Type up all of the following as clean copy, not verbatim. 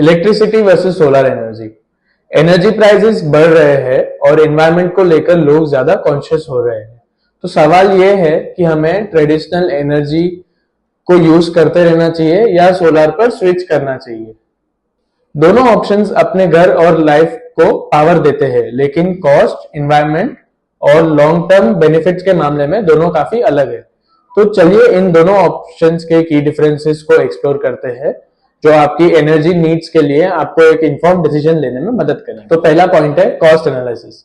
Electricity versus solar energy. Energy prices बढ़ रहे हैं और एनवायरनमेंट को लेकर लोग ज्यादा कॉन्शियस हो रहे हैं। तो सवाल यह है कि हमें ट्रेडिशनल एनर्जी को यूज करते रहना चाहिए या सोलर पर स्विच करना चाहिए। दोनों ऑप्शंस अपने घर और लाइफ को पावर देते हैं, लेकिन कॉस्ट, एनवायरनमेंट और लॉन्ग टर्म बेनिफिट्स के मामले में दोनों काफी अलग है। तो चलिए इन दोनों ऑप्शंस के की डिफरेंसेस को एक्सप्लोर करते हैं, जो आपकी एनर्जी नीड्स के लिए आपको एक इन्फॉर्म डिसीजन लेने में मदद करें। तो पहला पॉइंट है cost analysis.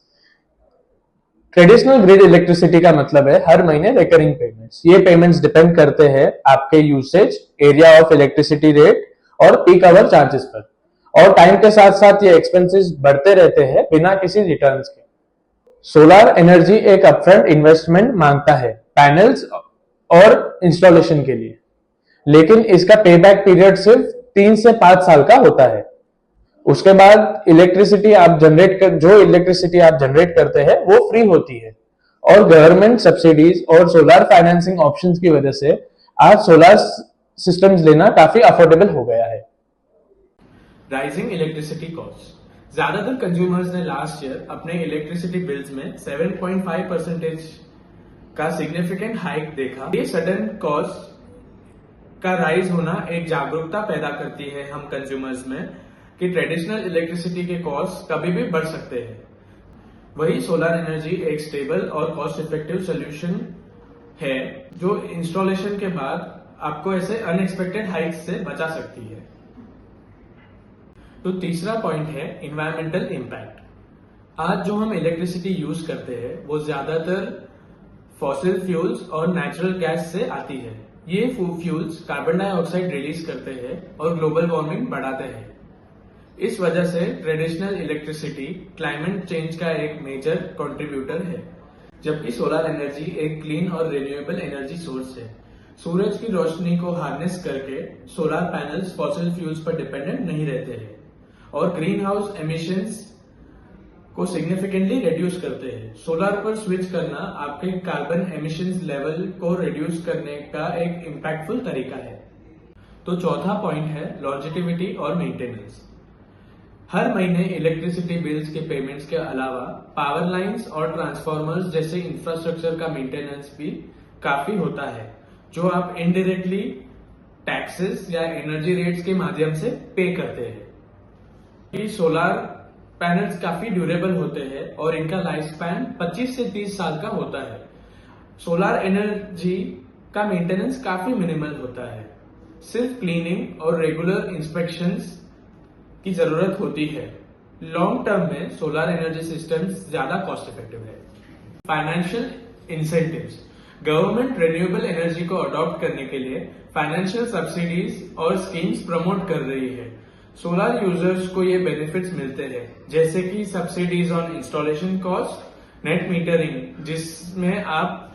Traditional grid electricity का मतलब है हर महीने रिकरिंग पेमेंट्स। ये पेमेंट्स डिपेंड करते हैं आपके usage, area of electricity rate और पीक आवर चार्जेस पर, और टाइम के साथ साथ ये एक्सपेंसेस बढ़ते रहते हैं बिना किसी रिटर्न्स के। सोलर एनर्जी एक अपफ्रंट इन्वेस्टमेंट मांगता है पैनल्स और इंस्टॉलेशन के लिए, लेकिन इसका पेबैक पीरियड सिर्फ 3 से 5 साल का होता है। उसके बाद जो इलेक्ट्रिसिटी आप जनरेट करते हैं वो फ्री होती है, और गवर्नमेंट सब्सिडीज और सोलर फाइनेंसिंग ऑप्शंस की वजह से आज सोलर सिस्टम्स लेना काफी अफोर्डेबल हो गया है। Rising electricity cost. ज्यादातर कंज्यूमर्स ने लास्ट ईयर अपने इलेक्ट्रिसिटी बिल्स में 7.5% का सिग्निफिकेंट हाइक देखा। ये सडन कॉस्ट का राइज होना एक जागरूकता पैदा करती है हम कंज्यूमर्स में कि ट्रेडिशनल इलेक्ट्रिसिटी के कॉस्ट कभी भी बढ़ सकते हैं। वही सोलर एनर्जी एक स्टेबल और कॉस्ट इफेक्टिव सोल्यूशन है जो इंस्टॉलेशन के बाद आपको ऐसे अनएक्सपेक्टेड हाइक्स से बचा सकती है। तो तीसरा पॉइंट है इन्वायरमेंटल इम्पैक्ट। आज जो हम इलेक्ट्रिसिटी यूज करते हैं वो ज्यादातर फॉसिल फ्यूल्स और नेचुरल गैस से आती है। ये फ्यूल्स कार्बन डाइऑक्साइड रिलीज करते हैं और ग्लोबल वार्मिंग बढ़ाते हैं। इस वजह से ट्रेडिशनल इलेक्ट्रिसिटी क्लाइमेट चेंज का एक मेजर कंट्रीब्यूटर है, जबकि सोलर एनर्जी एक क्लीन और रिन्यूएबल एनर्जी सोर्स है। सूरज की रोशनी को हार्नेस करके सोलर पैनल्स फॉसिल फ्यूल्स पर डिपेंडेंट नहीं रहते हैं और ग्रीन हाउस एमिशंस को सिग्निफिकेंटली रिड्यूस करते हैं। सोलर पर स्विच करना आपके कार्बन एमिशंस लेवल को रिड्यूस करने का एक इम्पैक्टफुल तरीका है। तो चौथा पॉइंट है लॉन्जेटिविटी और मेंटेनेंस। हर महीने इलेक्ट्रिसिटी बिल्स के पेमेंट्स के अलावा पावर लाइंस और ट्रांसफार्मर्स जैसे इंफ्रास्ट्रक्चर का मेंटेनेंस भी काफी होता है, जो आप इनडायरेक्टली टैक्सेस या एनर्जी रेट्स के माध्यम से पे करते हैं। सोलर पैनल्स काफी ड्यूरेबल होते हैं और इनका लाइफ स्पैन 25 से 30 साल का होता है। सोलर एनर्जी का मेंटेनेंस काफी मिनिमल होता है, सिर्फ क्लीनिंग और रेगुलर इंस्पेक्शंस की जरूरत होती है। लॉन्ग टर्म में सोलर एनर्जी सिस्टम्स ज्यादा कॉस्ट इफेक्टिव है। Financial incentives. Government renewable energy को अडॉप्ट करने के लिए फाइनेंशियल सब्सिडीज और स्कीम्स प्रमोट कर रही है। सोलर यूजर्स को ये बेनिफिट्स मिलते हैं, जैसे कि subsidies on installation cost, net metering जिसमें आप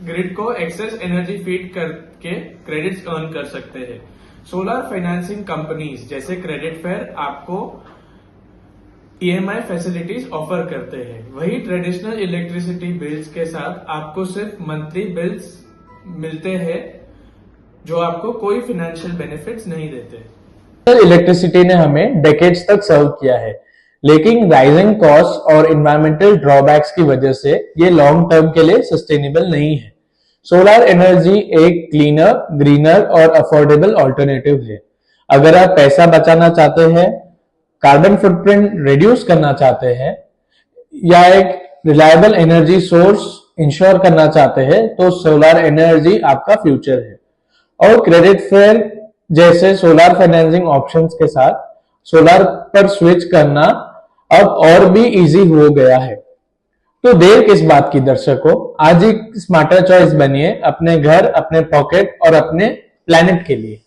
ग्रिड को एक्सेस एनर्जी फीड करके क्रेडिट्स अर्न कर सकते हैं। सोलर फाइनेंसिंग कंपनीज जैसे क्रेडिट फेयर आपको EMI फैसिलिटीज ऑफर करते हैं। वही ट्रेडिशनल इलेक्ट्रिसिटी बिल्स के साथ आपको सिर्फ मंथली बिल्स मिलते हैं, जो आपको कोई फाइनेंशियल बेनिफिट्स नहीं देते। इलेक्ट्रिसिटी ने हमें डेकेड्स तक सर्व किया है, लेकिन राइजिंग कॉस्ट और एनवायरमेंटल ड्रॉबैक्स की वजह से ये लॉन्ग टर्म के लिए सस्टेनेबल नहीं है। सोलर एनर्जी एक क्लीनर, ग्रीनर और अफोर्डेबल ऑल्टरनेटिव है। अगर आप पैसा बचाना चाहते हैं, कार्बन फुटप्रिंट रिड्यूस करना चाहते हैं या एक रिलायबल एनर्जी सोर्स इंश्योर करना चाहते हैं, तो सोलर एनर्जी आपका फ्यूचर है। और क्रेडिट फेयर जैसे सोलर फाइनेंसिंग ऑप्शंस के साथ सोलर पर स्विच करना अब और भी इजी हो गया है। तो देर किस बात की दर्शकों, आज ही स्मार्टर चॉइस बनिए अपने घर, अपने पॉकेट और अपने प्लैनेट के लिए।